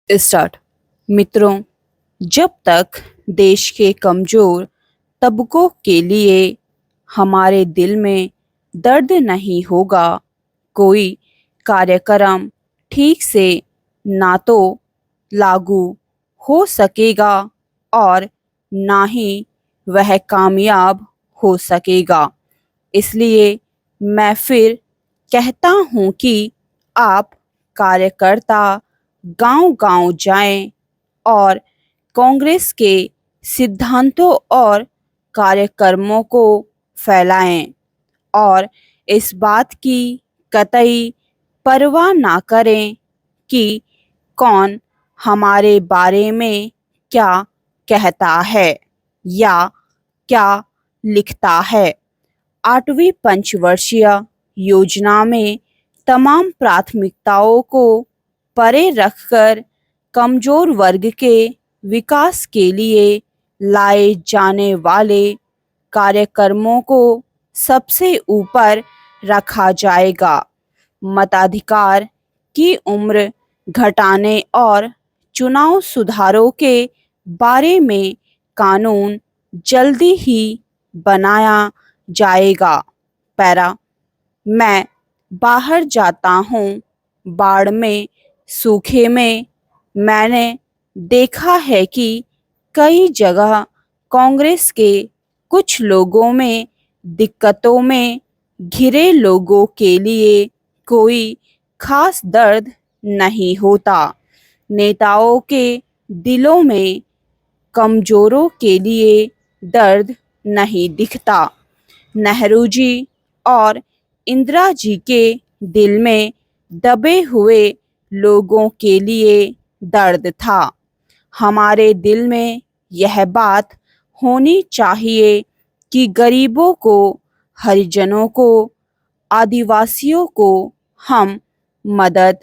Start. मित्रों, जब तक देश के कमजोर तबकों के लिए हमारे दिल में दर्द नहीं होगा, कोई कार्यक्रम ठीक से ना तो लागू हो सकेगा और ना ही वह कामयाब हो सकेगा। इसलिए मैं फिर कहता हूँ कि आप कार्यकर्ता गांव-गांव जाएं और कांग्रेस के सिद्धांतों और कार्यक्रमों को फैलाएं और इस बात की कतई परवाह ना करें कि कौन हमारे बारे में क्या कहता है या क्या लिखता है। 8वीं पंचवर्षीय योजना में तमाम प्राथमिकताओं को परे रखकर कमजोर वर्ग के विकास के लिए लाए जाने वाले कार्यक्रमों को सबसे ऊपर रखा जाएगा। मताधिकार की उम्र घटाने और चुनाव सुधारों के बारे में कानून जल्दी ही बनाया जाएगा। पैरा, मैं बाहर जाता हूँ, बाढ़ में, सूखे में। मैंने देखा है कि कई जगह कांग्रेस के कुछ लोगों में दिक्कतों में घिरे लोगों के लिए कोई खास दर्द नहीं होता। नेताओं के दिलों में कमजोरों के लिए दर्द नहीं दिखता। नेहरू जी और इंदिरा जी के दिल में दबे हुए लोगों के लिए दर्द था। हमारे दिल में यह बात होनी चाहिए कि गरीबों को, हरिजनों को, आदिवासियों को हम मदद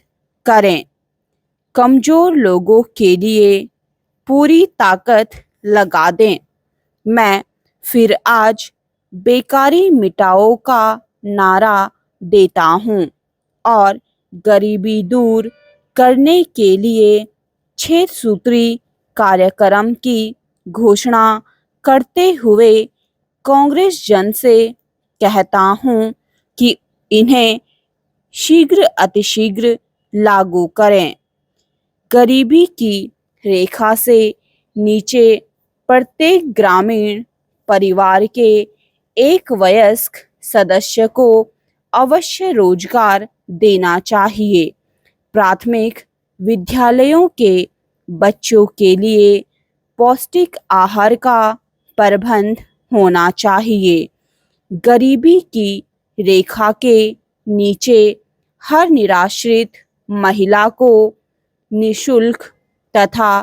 करें। कमजोर लोगों के लिए पूरी ताकत लगा दें। मैं फिर आज बेकारी मिटाओ का नारा देता हूँ और गरीबी दूर करने के लिए 6 सूत्री कार्यक्रम की घोषणा करते हुए कांग्रेस जन से कहता हूँ कि इन्हें शीघ्र अतिशीघ्र लागू करें। गरीबी की रेखा से नीचे प्रत्येक ग्रामीण परिवार के एक वयस्क सदस्य को अवश्य रोजगार देना चाहिए। प्राथमिक विद्यालयों के बच्चों के लिए पौष्टिक आहार का प्रबंध होना चाहिए। गरीबी की रेखा के नीचे हर निराश्रित महिला को निःशुल्क तथा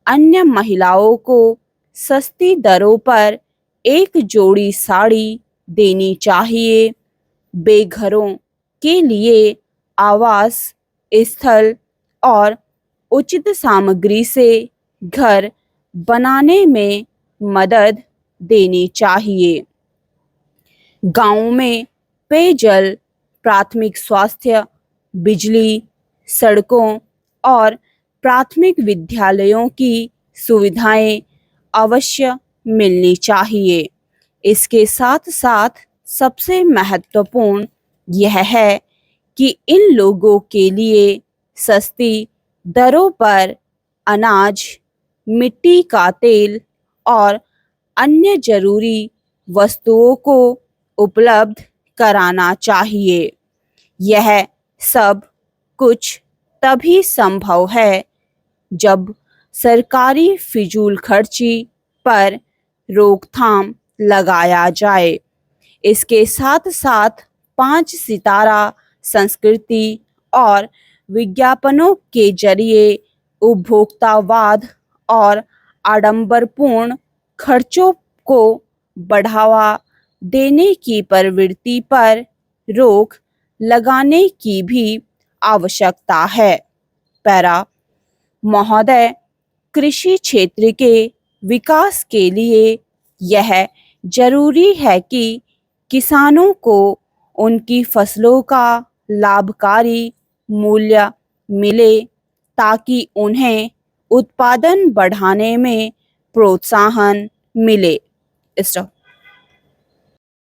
अन्य महिलाओं को सस्ती दरों पर एक जोड़ी साड़ी देनी चाहिए। बेघरों के लिए आवास स्थल और उचित सामग्री से घर बनाने में मदद देनी चाहिए। गाँव में पेयजल, प्राथमिक स्वास्थ्य, बिजली, सड़कों और प्राथमिक विद्यालयों की सुविधाएं अवश्य मिलनी चाहिए। इसके साथ साथ सबसे महत्वपूर्ण यह है कि इन लोगों के लिए सस्ती दरों पर अनाज, मिट्टी का तेल और अन्य जरूरी वस्तुओं को उपलब्ध कराना चाहिए। यह सब कुछ तभी संभव है जब सरकारी फिजूल खर्ची पर रोकथाम लगाया जाए। इसके साथ साथ 5 सितारा संस्कृति और विज्ञापनों के जरिए उपभोक्तावाद और आडंबरपूर्ण खर्चों को बढ़ावा देने की प्रवृत्ति पर रोक लगाने की भी आवश्यकता है। पैरा, महोदय, कृषि क्षेत्र के विकास के लिए यह जरूरी है कि किसानों को उनकी फसलों का लाभकारी मूल्य मिले ताकि उन्हें उत्पादन बढ़ाने में प्रोत्साहन मिले। स्टॉप।